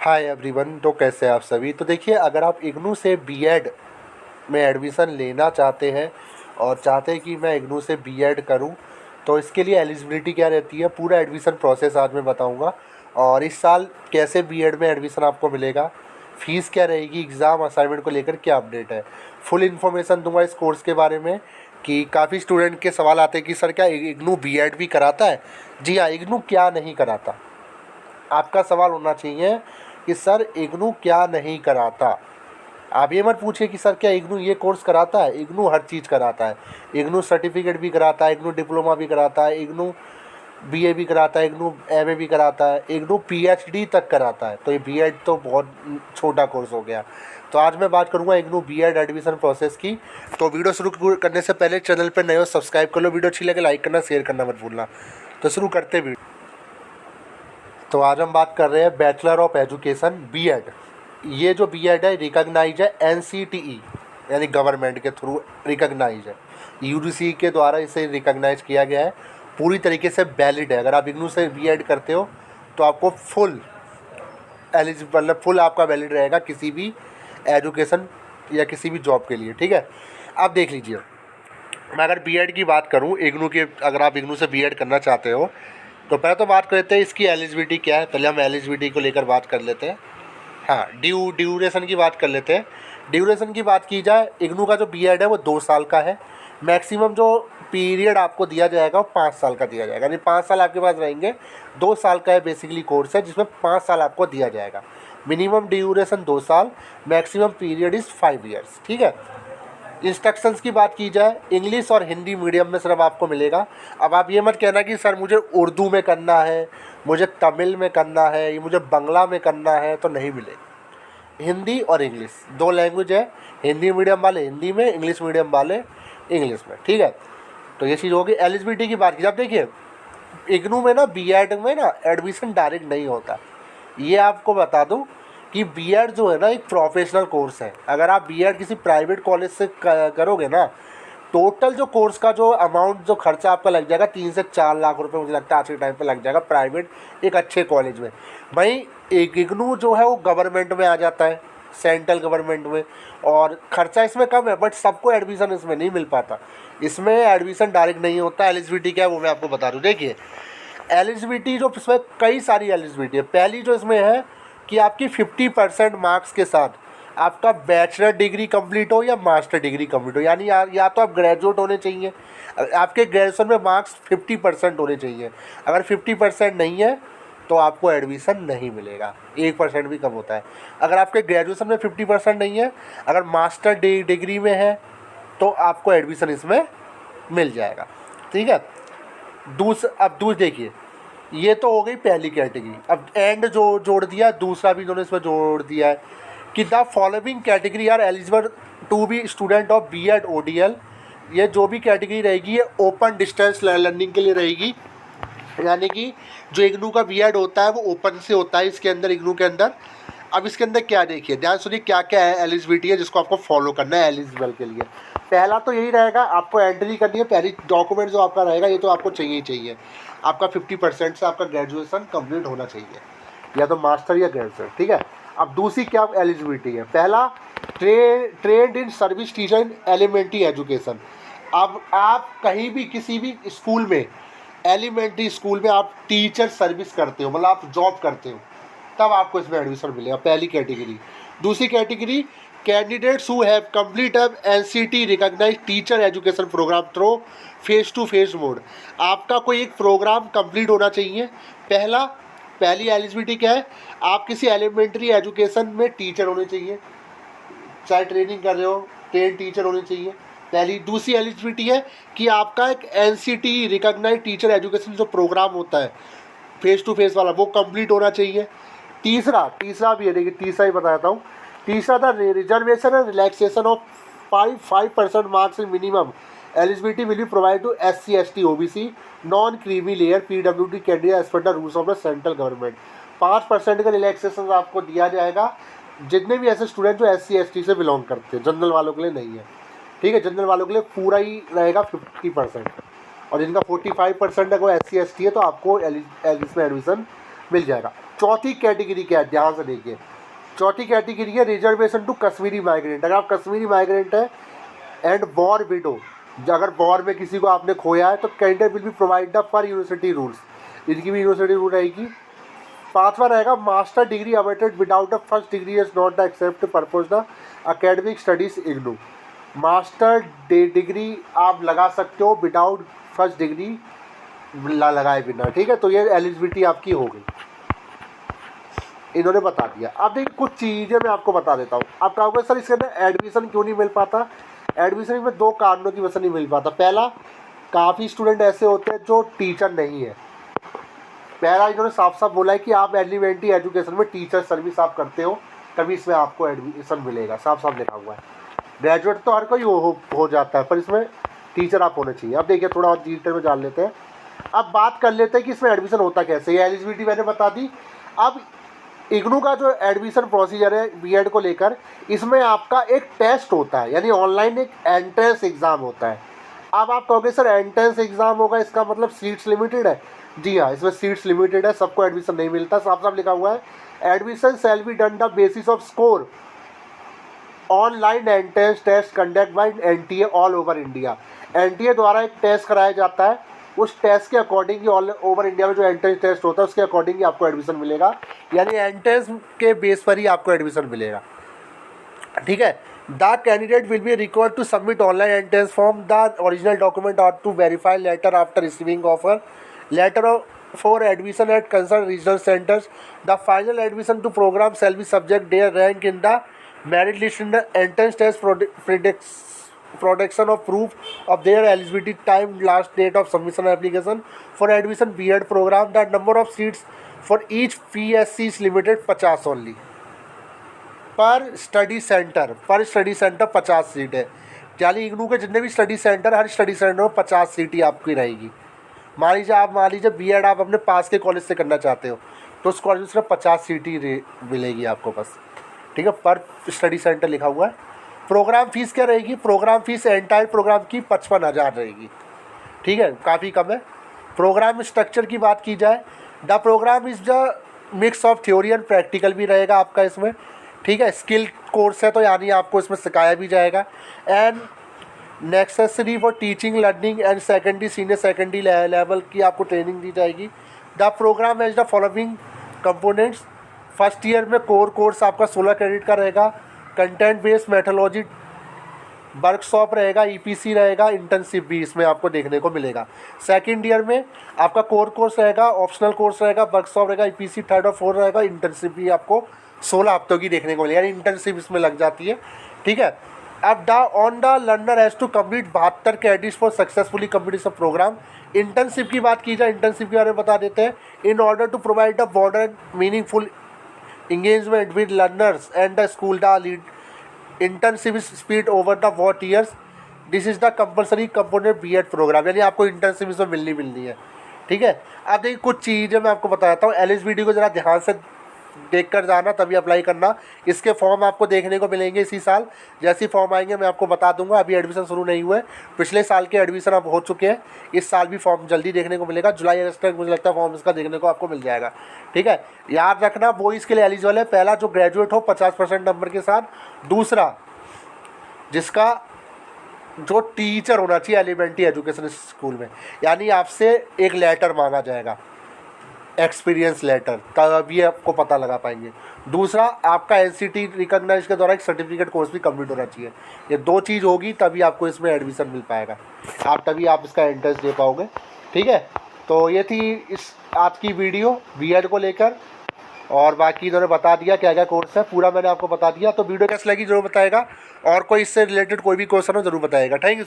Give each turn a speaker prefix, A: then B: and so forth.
A: Hi everyone. तो कैसे हैं आप सभी। तो देखिए, अगर आप इग्नू से बीएड में एडमिशन लेना चाहते हैं और चाहते हैं कि मैं इग्नू से बीएड करूं, तो इसके लिए एलिजिबिलिटी क्या रहती है, पूरा एडमिशन प्रोसेस आज मैं बताऊंगा। और इस साल कैसे बीएड में एडमिशन आपको मिलेगा, फ़ीस क्या रहेगी, एग्ज़ाम असाइनमेंट को लेकर क्या अपडेट है, फुल इन्फॉर्मेशन दूंगा इस कोर्स के बारे में। कि काफ़ी स्टूडेंट के सवाल आते हैं कि सर क्या इग्नू बीएड भी कराता है। जी हाँ, इग्नू क्या नहीं कराता, आपका सवाल होना चाहिए कि सर इग्नू क्या नहीं कराता। आप ये मत पूछिए कि सर क्या इग्नू ये कोर्स कराता है। इग्नू हर चीज़ कराता है। इग्नू सर्टिफिकेट भी कराता है, इग्नू डिप्लोमा भी कराता है, इग्नू बीए भी कराता है, इग्नू एमए भी कराता है, इग्नू पीएचडी तक कराता है। तो ये बीएड तो बहुत छोटा कोर्स हो गया। तो आज मैं बात करूंगा इग्नू बीएड एडमिशन प्रोसेस की। तो वीडियो शुरू करने से पहले चैनल पर नए हो सब्सक्राइब कर लो, वीडियो अच्छी लगे लाइक करना, शेयर करना मत भूलना। तो शुरू करते वीडियो। तो आज हम बात कर रहे हैं बैचलर ऑफ एजुकेशन बीएड। ये जो बीएड है रिकॉग्नाइज है एनसीटीई यानी गवर्नमेंट के थ्रू रिकॉग्नाइज है, यूजीसी के द्वारा इसे रिकॉग्नाइज किया गया है, पूरी तरीके से वैलिड है। अगर आप इग्नू से बीएड करते हो तो आपको फुल एलिजिबल मतलब फुल आपका वैलिड रहेगा किसी भी एजुकेशन या किसी भी जॉब के लिए। ठीक है, अब देख लीजिए, मैं अगर बीएड की बात करूं इग्नू के, अगर आप इग्नू से बीएड करना चाहते हो तो पहले तो बात करते हैं इसकी एलिजिबिलिटी क्या है। पहले हम एलिजिबिलिटी को लेकर बात कर लेते हैं। हाँ, ड्यूरेशन की बात कर लेते हैं। ड्यूरेशन की बात की जाए, इग्नू का जो बीएड है वो 2 साल का है। मैक्सिमम जो पीरियड आपको दिया जाएगा वो 5 साल का दिया जाएगा, यानी 5 साल आपके पास रहेंगे। 2 साल का है बेसिकली कोर्स है जिसमें 5 साल आपको दिया जाएगा। मिनिमम ड्यूरेशन 2 साल, मैक्सिमम पीरियड इज़ 5 ईयर्स। ठीक है। इंस्ट्रक्शंस की बात की जाए, इंग्लिश और हिंदी मीडियम में सिर्फ आपको मिलेगा। अब आप ये मत कहना कि सर मुझे उर्दू में करना है, मुझे तमिल में करना है, ये मुझे बांग्ला में करना है, तो नहीं मिलेगा। हिंदी और इंग्लिश 2 लैंग्वेज है, हिंदी मीडियम वाले हिंदी में, इंग्लिश मीडियम वाले इंग्लिश में। ठीक है, तो ये चीज़ होगी। एलिजिबिलिटी की बात की जाए, देखिए इग्नू में ना बीएड में ना एडमिशन डायरेक्ट नहीं होता। ये आपको बता दूं कि बीएड जो है ना एक प्रोफेशनल कोर्स है। अगर आप बीएड किसी प्राइवेट कॉलेज से करोगे ना, टोटल जो कोर्स का जो अमाउंट जो खर्चा आपका लग जाएगा 3 से 4 लाख रुपए मुझे लगता है आज के टाइम पे लग जाएगा प्राइवेट एक अच्छे कॉलेज में। भाई एक इग्नू जो है वो गवर्नमेंट में आ जाता है, सेंट्रल गवर्नमेंट में, और ख़र्चा इसमें कम है, बट सबको एडमिशन इसमें नहीं मिल पाता। इसमें एडमिशन डायरेक्ट नहीं होता। एलिजिबिलिटी क्या है वो मैं आपको बता दूँ। देखिए एलिजिबिलिटी जो इसमें कई सारी एलिजिबिलिटी है। पहली जो इसमें है कि आपकी 50% मार्क्स के साथ आपका बैचलर डिग्री कंप्लीट हो या मास्टर डिग्री कंप्लीट हो, यानी या तो आप ग्रेजुएट होने चाहिए, आपके ग्रेजुएशन में मार्क्स 50% होने चाहिए। अगर 50% नहीं है तो आपको एडमिशन नहीं मिलेगा, 1% भी कम होता है। अगर आपके ग्रेजुएशन में 50% नहीं है, अगर मास्टर डिग्री में है तो आपको एडमिशन इसमें मिल जाएगा। ठीक है। अब देखिए, ये तो हो गई पहली कैटेगरी। अब एंड जो जोड़ दिया, दूसरा भी इन्होंने इसमें जोड़ दिया है कि the following category are eligible to be student of BEd ODL. ये जो भी कैटेगरी रहेगी ये ओपन डिस्टेंस लर्निंग के लिए रहेगी, यानी कि जो इग्नू का बीएड होता है वो ओपन से होता है इसके अंदर, इग्नू के अंदर। अब इसके अंदर क्या देखिए, ध्यान सुनिए क्या क्या है एलिजिबिलिटी है जिसको आपको फॉलो करना है एलिजिबल के लिए। पहला तो यही रहेगा, आपको एंट्री करनी है। पहली डॉक्यूमेंट जो आपका रहेगा ये तो आपको चाहिए ही चाहिए, आपका 50% से आपका ग्रेजुएशन कंप्लीट होना चाहिए, या तो मास्टर या ग्रेजुएट। ठीक है। अब दूसरी क्या एलिजिबिलिटी है, पहला trained in service teacher in elementary education. अब आप कहीं भी किसी भी स्कूल में, एलिमेंट्री स्कूल में आप टीचर सर्विस करते हो, मतलब आप जॉब करते हो, तब आपको इसमें एडमिशन मिलेगा, पहली कैटेगरी। दूसरी category candidates who have complete NCT recognised teacher education programme through face to face mode. आपका कोई एक प्रोग्राम कंप्लीट होना चाहिए। पहली एलिजिबिलिटी क्या है, आप किसी एलिमेंट्री एजुकेशन में टीचर होने चाहिए, चाहे ट्रेनिंग कर रहे हो, ट्रेन टीचर होने चाहिए पहली। दूसरी एलिजिबिलिटी है कि आपका एक एनसीटी रिकॉग्नाइज्ड टीचर एजुकेशन जो प्रोग्राम होता है फेस टू फेस वाला, वो कंप्लीट होना चाहिए। तीसरा भी है, देखिए तीसरा ही बताता हूँ। तीसरा था reservation and relaxation of 5% marks in minimum eligibility will be provide to SC ST OBC non creamy layer PWD candidate as per the rules of the central government. 5% का रिलैक्सेशन आपको दिया जाएगा जितने भी ऐसे स्टूडेंट जो SC ST से belong करते हैं, जनरल वालों के लिए नहीं है। ठीक है, जनरल वालों के लिए पूरा ही रहेगा 50%, और जिनका 45% है वो SC ST है तो आपको इसमें एडमिशन मिल जाएगा। चौथी कैटेगरी क्या है, ध्यान से देखिए। चौथी कैटेगरी है रिजर्वेशन टू कश्मीरी माइग्रेंट। अगर आप कश्मीरी माइग्रेंट है एंड वॉर विडो, अगर वॉर में किसी को आपने खोया है तो candidate will be provide the per university rules, इनकी भी यूनिवर्सिटी रूल रहेगी। पांचवा रहेगा master degree awaited without the first degree is not the except purpose the academic studies IGNOU. Master degree आप लगा सकते हो विदाउट फर्स्ट डिग्री लगाए बिना, ठीक है। तो ये एलिजिबिलिटी आपकी हो गई, इन्होंने बता दिया। अब देखिए कुछ चीज़ें मैं आपको बता देता हूँ। आप कहोगे सर इसके अंदर एडमिशन क्यों नहीं मिल पाता। एडमिशन में दो कारणों की वजह से नहीं मिल पाता। पहला, काफ़ी स्टूडेंट ऐसे होते हैं जो टीचर नहीं है। पहला इन्होंने साफ साफ बोला है कि आप एलिमेंट्री एजुकेशन में टीचर सर्विस आप करते हो तभी इसमें आपको एडमिशन मिलेगा, साफ साफ लिखा हुआ है। ग्रेजुएट तो हर कोई हो जाता है, पर इसमें टीचर आप होने चाहिए। अब देखिए थोड़ा और डिटेल में जान लेते हैं। अब बात कर लेते हैं कि इसमें एडमिशन होता कैसे। ये एलिजिबिलिटी मैंने बता दी। अब इग्नू का जो एडमिशन प्रोसीजर है बीएड को लेकर, इसमें आपका एक टेस्ट होता है, यानी ऑनलाइन एक एंट्रेंस एग्ज़ाम होता है। अब आप कहोगे सर एंट्रेंस एग्ज़ाम होगा, इसका मतलब सीट्स लिमिटेड है। जी हाँ, इसमें सीट्स लिमिटेड है, सबको एडमिशन नहीं मिलता। साफ साफ लिखा हुआ है admission shall be done the basis of score online entrance test conduct by NTA all over India. NTA द्वारा एक टेस्ट कराया जाता है, उस टेस्ट के अकॉर्डिंग ही ऑल ओवर इंडिया में जो एंट्रेंस टेस्ट होता है उसके अकॉर्डिंग ही आपको एडमिशन मिलेगा, यानी एंट्रेंस के बेस पर ही आपको एडमिशन मिलेगा, ठीक है। The candidate will be required to submit online entrance form, the original document और to verify letter after receiving offer letter for admission at concerned regional centers. The final admission to program shall be subject their rank in the merit list in the entrance test production of proof of their eligibility time last date of submission application for admission B.Ed program. The number of seats for each PSC is limited 50 only पर study centre 50 seat है। यानी इग्नू के जितने भी study centre, हर study centre में 50 seat ही आपकी रहेगी। मान लीजिए बीएड आप अपने पास के कॉलेज से करना चाहते हो तो उस कॉलेज में सिर्फ 50 सीट ही मिलेगी आपको बस, ठीक है। पर स्टडी सेंटर लिखा हुआ है। प्रोग्राम फीस क्या रहेगी, प्रोग्राम फीस एंटायर प्रोग्राम की 55,000 रहेगी, ठीक है, काफ़ी कम है। प्रोग्राम स्ट्रक्चर की बात की जाए, the programme is the mix of theory and practical भी रहेगा आपका इसमें, ठीक है। स्किल कोर्स है तो यानी आपको इसमें सिखाया भी जाएगा। And necessary for teaching learning and secondary senior secondary level की आपको ट्रेनिंग दी जाएगी। The programme has the following components. First year में कोर कोर्स आपका 16 क्रेडिट का रहेगा। कंटेंट बेस्ड मेथोलॉजी वर्कशॉप रहेगा, ईपीसी रहेगा, इंटर्नशिप भी इसमें आपको देखने को मिलेगा। सेकंड ईयर में आपका कोर कोर्स रहेगा, ऑप्शनल कोर्स रहेगा, वर्कशॉप रहेगा, ईपीसी थर्ड और फोर्थ रहेगा, इंटर्नशिप भी आपको 16 हफ्तों की देखने को मिलेगी, यानी इंटर्नशिप इसमें लग जाती है, ठीक है। अब the learner has to complete 72 credits for successfully complete programme. Internship की बात की जाए, इंटर्नशिप के बारे में बता देते हैं। In order to provide the broader meaningful engagement with learners and the school, the lead internship is spread over the 4 years. This is the compulsory component B.Ed program, यानी आपको इंटर्नशिप इसमें मिलनी है, ठीक है। अब देखिए कुछ चीज़ें मैं आपको बताता हूँ। एलिजिबिलिटी को ज़रा ध्यान से देख कर जाना तभी अप्लाई करना। इसके फॉर्म आपको देखने को मिलेंगे इसी साल, जैसे ही फॉर्म आएंगे मैं आपको बता दूंगा। अभी एडमिशन शुरू नहीं हुए, पिछले साल के एडमिशन अब हो चुके हैं, इस साल भी फॉर्म जल्दी देखने को मिलेगा। जुलाई अगस्त तक मुझे लगता है फॉर्म इसका देखने को आपको मिल जाएगा, ठीक है। याद रखना वो इसके लिए एलिजिबल है, पहला जो ग्रेजुएट हो 50% नंबर के साथ, दूसरा जिसका जो टीचर होना चाहिए एलिमेंट्री एजुकेशन स्कूल में, यानी आपसे एक लेटर मांगा जाएगा, एक्सपीरियंस लेटर, तभी आपको पता लगा पाएंगे। दूसरा आपका एनसीटी रिकॉग्नाइज के द्वारा एक सर्टिफिकेट कोर्स भी कंप्लीट होना चाहिए। ये दो चीज़ होगी तभी आपको इसमें एडमिशन मिल पाएगा, तभी आप इसका एंट्रेंस दे पाओगे, ठीक है। तो ये थी इस आज की वीडियो बीएड को लेकर, और बाकी इन्होंने बता दिया क्या क्या कोर्स है, पूरा मैंने आपको बता दिया। तो वीडियो कैसी लगी जरूर बताएगा, और कोई इससे रिलेटेड कोई भी क्वेश्चन हो जरूर बताएगा। Thank you so much.